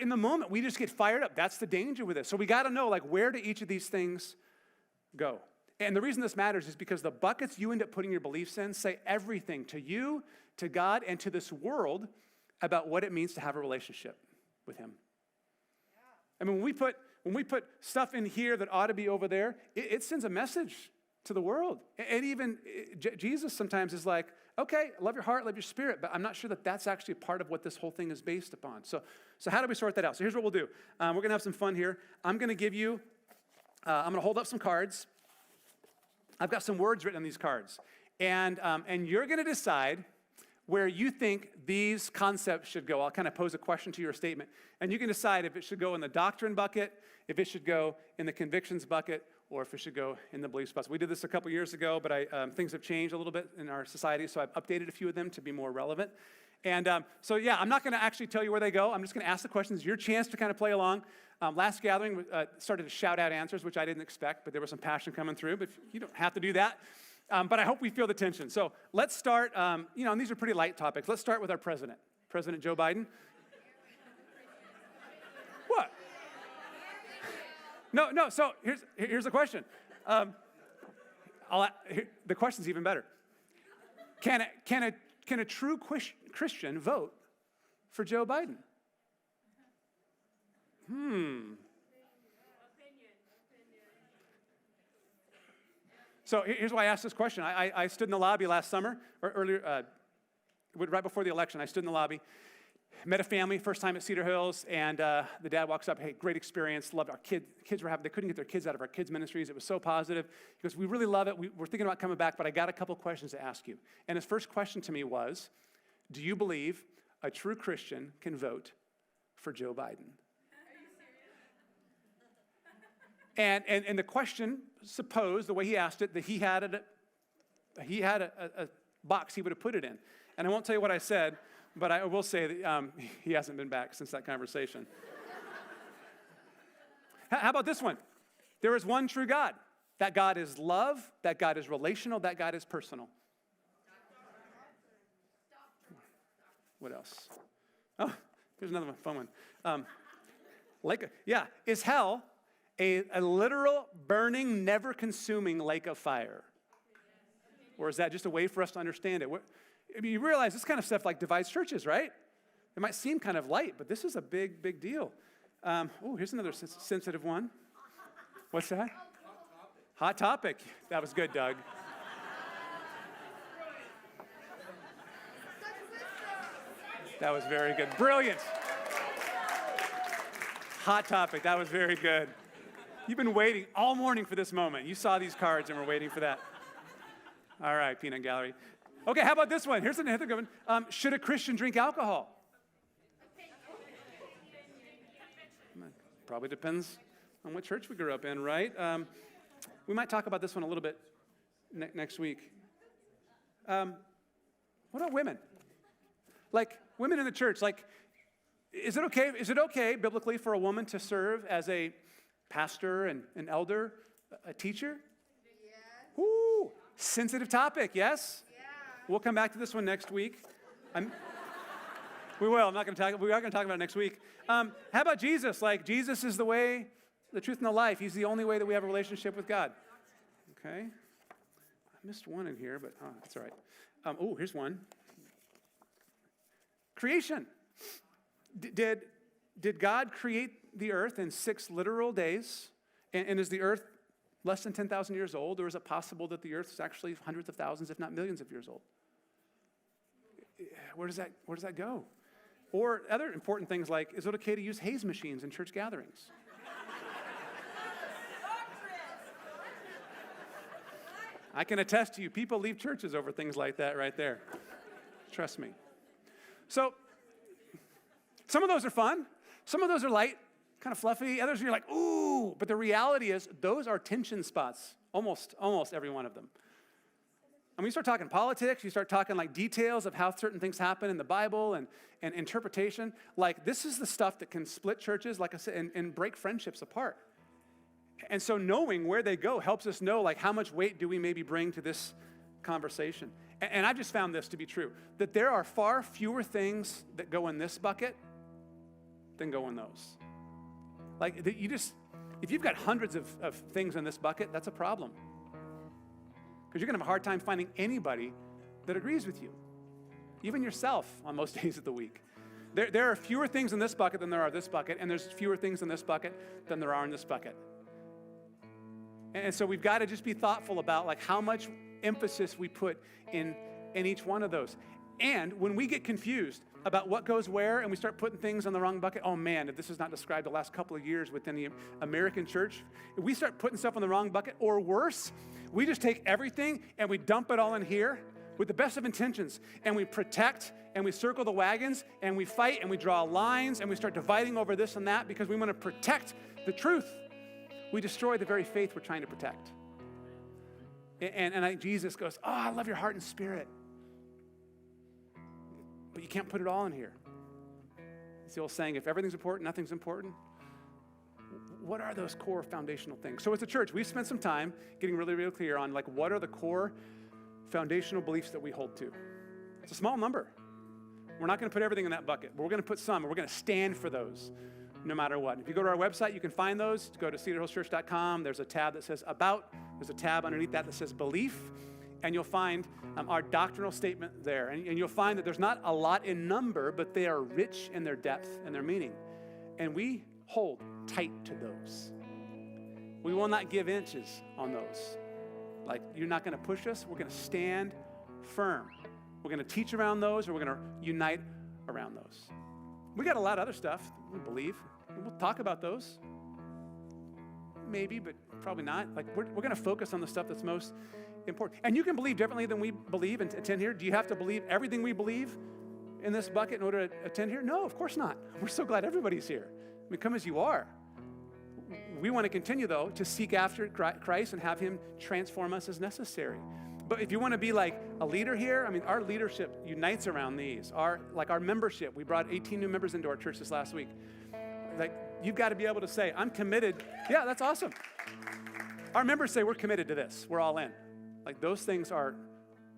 in the moment, we just get fired up. That's the danger with it. So we got to know, like, where do each of these things go? And the reason this matters is because the buckets you end up putting your beliefs in say everything to you, to God, and to this world about what it means to have a relationship with Him. I mean, when we put stuff in here that ought to be over there, it sends a message to the world. And even Jesus sometimes is like, okay, love your heart, love your spirit, but I'm not sure that that's actually part of what this whole thing is based upon. So how do we sort that out? So here's what we'll do. We're going to have some fun here. I'm going to give you, I'm going to hold up some cards. I've got some words written on these cards. And you're going to decide where you think these concepts should go. I'll kind of pose a question to your statement. And you can decide if it should go in the doctrine bucket, if it should go in the convictions bucket, or if it should go in the beliefs bucket. We did this a couple years ago, but things have changed a little bit in our society, so I've updated a few of them to be more relevant. And so I'm not going to actually tell you where they go. I'm just going to ask the questions. Your chance to kind of play along. Last gathering started to shout out answers, which I didn't expect, but there was some passion coming through. But you don't have to do that. But I hope we feel the tension. So let's start, and these are pretty light topics. Let's start with our president, President Joe Biden. What? No, so here's the question. The question's even better. Can a true Christian vote for Joe Biden? So here's why I asked this question. I stood in the lobby last summer, or earlier, right before the election. I stood in the lobby, met a family, first time at Cedar Hills, and the dad walks up, hey, great experience, loved our kids were happy. They couldn't get their kids out of our kids' ministries. It was so positive. He goes, we really love it. We're thinking about coming back, but I got a couple questions to ask you. And his first question to me was, do you believe a true Christian can vote for Joe Biden? And the question, suppose, the way he asked it, that he had a box he would have put it in. And I won't tell you what I said, but I will say that he hasn't been back since that conversation. How about this one? There is one true God. That God is love, that God is relational, that God is personal. What else? Oh, here's another fun one. Is hell a literal, burning, never-consuming lake of fire? Or is that just a way for us to understand it? You realize this kind of stuff like divides churches, right? It might seem kind of light, but this is a big, big deal. Here's another sensitive one. What's that? Hot topic. That was good, Doug. That was very good. Brilliant. Hot topic. That was very good. You've been waiting all morning for this moment. You saw these cards and were waiting for that. All right, Peanut Gallery. Okay, how about this one? Here's another good one. Should a Christian drink alcohol? Probably depends on what church we grew up in, right? We might talk about this one a little bit next week. What about women? Like, women in the church, like, is it okay biblically for a woman to serve as a pastor and an elder, a teacher? Yes. Ooh, sensitive topic, yes? Yeah. We'll come back to this one next week. We will. We are going to talk about it next week. How about Jesus? Like, Jesus is the way, the truth, and the life. He's the only way that we have a relationship with God. Okay. I missed one in here, but that's all right. Here's one. Creation. Did God create the earth in 6 literal days? And is the earth less than 10,000 years old? Or is it possible that the earth is actually hundreds of thousands, if not millions of years old? Where does that go? Or other important things like, is it okay to use haze machines in church gatherings? I can attest to you, people leave churches over things like that right there. Trust me. So, some of those are fun. Some of those are light, kind of fluffy. Others you're like, ooh. But the reality is, those are tension spots, almost every one of them. I mean, you start talking politics, you start talking like details of how certain things happen in the Bible and interpretation. Like, this is the stuff that can split churches, like I said, and break friendships apart. And so knowing where they go helps us know, like, how much weight do we maybe bring to this conversation. And I've just found this to be true, that there are far fewer things that go in this bucket than go in those. Like, if you've got hundreds of things in this bucket, that's a problem. Because you're going to have a hard time finding anybody that agrees with you, even yourself on most days of the week. There are fewer things in this bucket than there are this bucket, and there's fewer things in this bucket than there are in this bucket. And so we've got to just be thoughtful about like how much emphasis we put in each one of those. And when we get confused about what goes where and we start putting things in the wrong bucket, oh man, if this is not described the last couple of years within the American church, if we start putting stuff in the wrong bucket, or worse, we just take everything and we dump it all in here with the best of intentions, and we protect and we circle the wagons and we fight and we draw lines and we start dividing over this and that because we want to protect the truth. We destroy the very faith we're trying to protect. And Jesus goes, oh, I love your heart and spirit. But you can't put it all in here. It's the old saying, if everything's important, nothing's important. What are those core foundational things? So as a church, we've spent some time getting really, really clear on like what are the core foundational beliefs that we hold to. It's a small number. We're not going to put everything in that bucket, but we're going to put some, and we're going to stand for those no matter what. If you go to our website, you can find those. Go to cedarhillschurch.com. There's a tab that says About. There's a tab underneath that says Belief, and you'll find our doctrinal statement there. And you'll find that there's not a lot in number, but they are rich in their depth and their meaning. And we hold tight to those. We will not give inches on those. Like, you're not going to push us. We're going to stand firm. We're going to teach around those, or we're going to unite around those. We got a lot of other stuff we believe. We'll talk about those. Maybe, but probably not. Like, we're going to focus on the stuff that's most important. And you can believe differently than we believe and attend here. Do you have to believe everything we believe in this bucket in order to attend here? No, of course not. We're so glad everybody's here. I mean, come as you are. we want to continue, though, to seek after Christ and have him transform us as necessary. But if you want to be like a leader here, I mean, our leadership unites around these. Our membership, we brought 18 new members into our church this last week. Like, you've got to be able to say, I'm committed. Yeah, that's awesome. Our members say, we're committed to this. We're all in. Like, those things are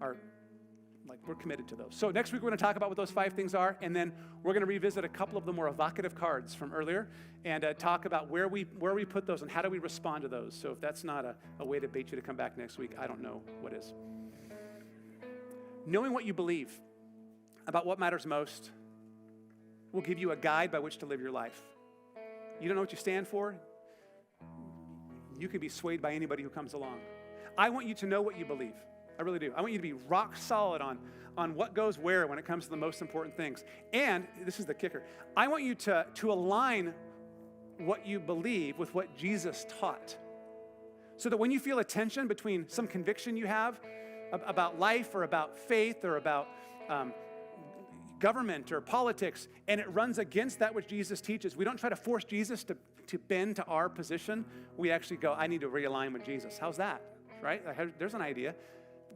like, we're committed to those. So next week, we're going to talk about what those 5 things are, and then we're going to revisit a couple of the more evocative cards from earlier and talk about where we put those and how do we respond to those. So if that's not a way to bait you to come back next week, I don't know what is. Knowing what you believe about what matters most will give you a guide by which to live your life. You don't know what you stand for? You can be swayed by anybody who comes along. I want you to know what you believe. I really do. I want you to be rock solid on what goes where when it comes to the most important things. And this is the kicker. I want you to align what you believe with what Jesus taught. So that when you feel a tension between some conviction you have about life or about faith or about government or politics, and it runs against that which Jesus teaches, we don't try to force Jesus to bend to our position. We actually go, I need to realign with Jesus. How's that? Right? There's an idea.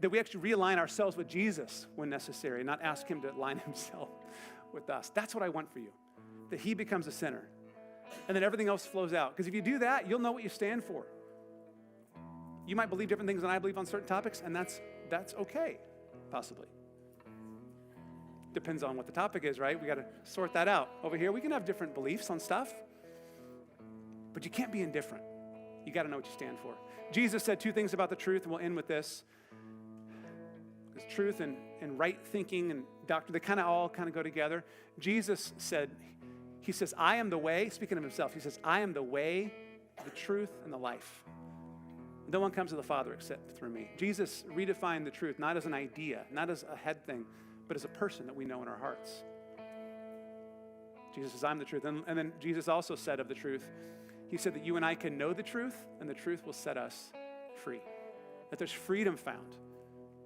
That we actually realign ourselves with Jesus when necessary, not ask him to align himself with us. That's what I want for you, that he becomes a center, and then everything else flows out. Because if you do that, you'll know what you stand for. You might believe different things than I believe on certain topics, and that's okay, possibly. Depends on what the topic is, right? We got to sort that out. Over here, we can have different beliefs on stuff, but you can't be indifferent. You got to know what you stand for. Jesus said 2 things about the truth, and we'll end with this. Because truth and right thinking and doctrine, they all go together. Jesus said, he says, I am the way, speaking of himself, he says, I am the way, the truth, and the life. No one comes to the Father except through me. Jesus redefined the truth, not as an idea, not as a head thing, but as a person that we know in our hearts. Jesus says, I'm the truth. And then Jesus also said of the truth, he said that you and I can know the truth, and the truth will set us free. That there's freedom found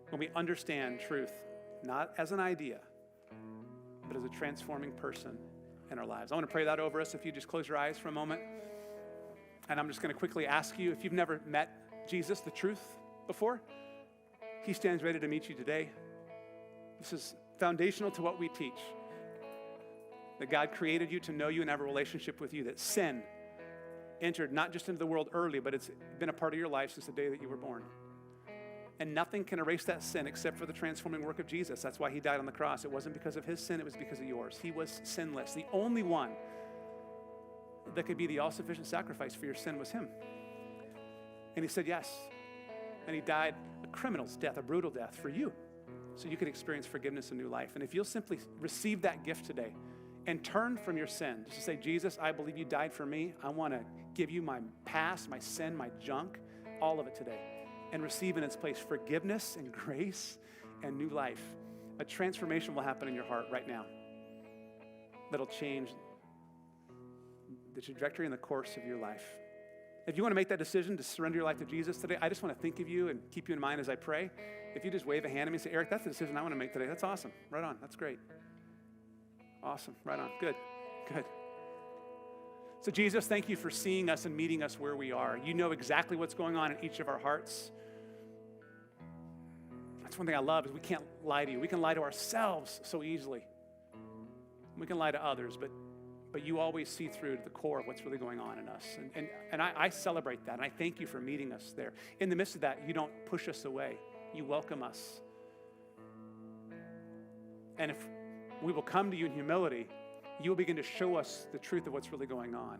when we understand truth, not as an idea, but as a transforming person in our lives. I want to pray that over us if you just close your eyes for a moment. And I'm just going to quickly ask you, if you've never met Jesus, the truth, before, he stands ready to meet you today. This is foundational to what we teach. That God created you to know you and have a relationship with you, that sin entered not just into the world early, but it's been a part of your life since the day that you were born. And nothing can erase that sin except for the transforming work of Jesus. That's why he died on the cross. It wasn't because of his sin, it was because of yours. He was sinless. The only one that could be the all-sufficient sacrifice for your sin was him. And he said yes. And he died a criminal's death, a brutal death for you, so you could experience forgiveness and new life. And if you'll simply receive that gift today and turn from your sin, just to say, Jesus, I believe you died for me. I want to give you my past, my sin, my junk, all of it today, and receive in its place forgiveness and grace and new life. A transformation will happen in your heart right now that'll change the trajectory and the course of your life. If you want to make that decision to surrender your life to Jesus today, I just want to think of you and keep you in mind as I pray. If you just wave a hand at me and say, Eric, that's the decision I want to make today. That's awesome. Right on. That's great. Awesome. Right on. Good. So Jesus, thank you for seeing us and meeting us where we are. You know exactly what's going on in each of our hearts. That's one thing I love is we can't lie to you. We can lie to ourselves so easily. We can lie to others, but you always see through to the core of what's really going on in us. And I celebrate that, and I thank you for meeting us there. In the midst of that, you don't push us away. You welcome us. And if we will come to you in humility, you will begin to show us the truth of what's really going on.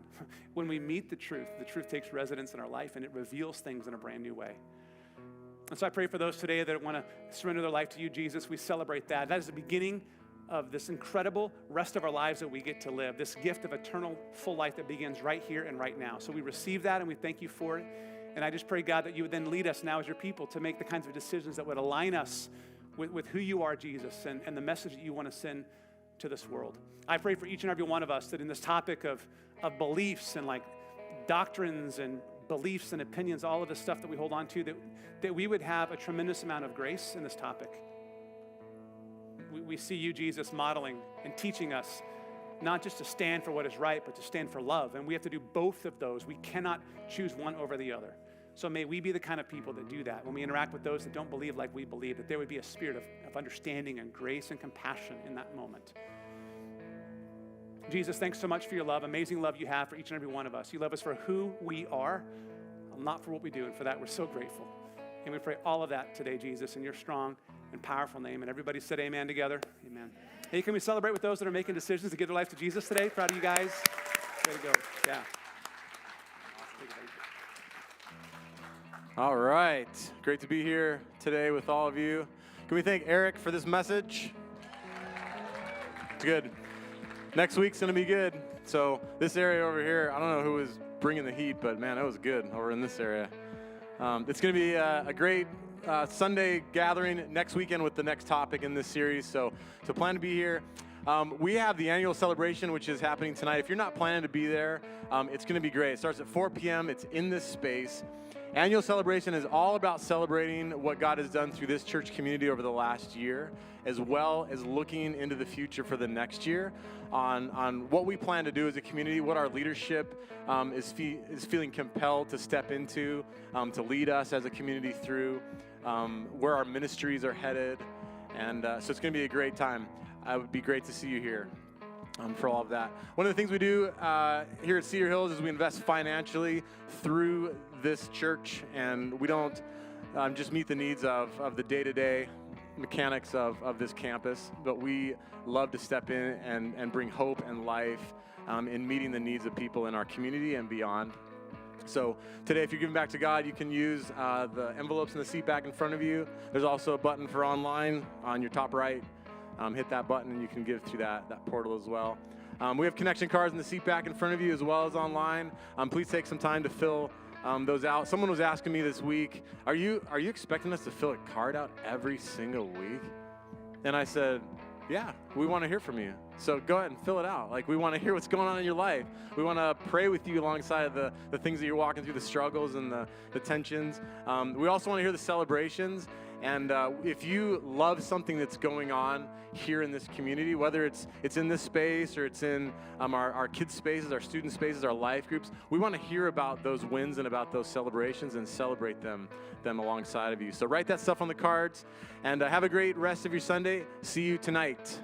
When we meet the truth takes residence in our life, and it reveals things in a brand new way. And so I pray for those today that want to surrender their life to you, Jesus. We celebrate that. That is the beginning of this incredible rest of our lives that we get to live, this gift of eternal full life that begins right here and right now. So we receive that, and we thank you for it. And I just pray, God, that you would then lead us now as your people to make the kinds of decisions that would align us with who you are, Jesus, and the message that you want to send to this world. I pray for each and every one of us that in this topic of beliefs and like doctrines and beliefs and opinions, all of the stuff that we hold on to, that we would have a tremendous amount of grace in this topic. We see you, Jesus, modeling and teaching us not just to stand for what is right, but to stand for love. And we have to do both of those. We cannot choose one over the other. So may we be the kind of people that do that. When we interact with those that don't believe like we believe, that there would be a spirit of understanding and grace and compassion in that moment. Jesus, thanks so much for your love, amazing love you have for each and every one of us. You love us for who we are, not for what we do. And for that, we're so grateful. And we pray all of that today, Jesus, in your strong and powerful name. And everybody said amen together. Amen. Hey, can we celebrate with those that are making decisions to give their life to Jesus today? Proud of you guys. Way to go. Yeah. All right. Great to be here today with all of you. Can we thank Eric for this message? It's good. Next week's going to be good. So this area over here, I don't know who was bringing the heat, but man, that was good over in this area. It's going to be a great Sunday gathering next weekend with the next topic in this series. So plan to be here. We have the annual celebration, which is happening tonight. If you're not planning to be there, it's going to be great. It starts at 4 p.m. It's in this space. Annual celebration is all about celebrating what God has done through this church community over the last year, as well as looking into the future for the next year on what we plan to do as a community, what our leadership is feeling compelled to step into, to lead us as a community through, where our ministries are headed. And so it's going to be a great time. It would be great to see you here. For all of that. One of the things we do here at Cedar Hills is we invest financially through this church, and we don't just meet the needs of the day-to-day mechanics of this campus, but we love to step in and bring hope and life in meeting the needs of people in our community and beyond. So today, if you're giving back to God, you can use the envelopes in the seat back in front of you. There's also a button for online on your top right. Hit that button and you can give through that portal as well. We have connection cards in the seat back in front of you as well as online. Please take some time to fill those out. Someone was asking me this week, are you expecting us to fill a card out every single week? And I said, yeah, we want to hear from you. So go ahead and fill it out. Like, we want to hear what's going on in your life. We want to pray with you alongside the things that you're walking through, the struggles and the tensions. We also want to hear the celebrations. And if you love something that's going on here in this community, whether it's in this space or it's in our kids' spaces, our student spaces, our life groups, we want to hear about those wins and about those celebrations and celebrate them alongside of you. So write that stuff on the cards and have a great rest of your Sunday. See you tonight.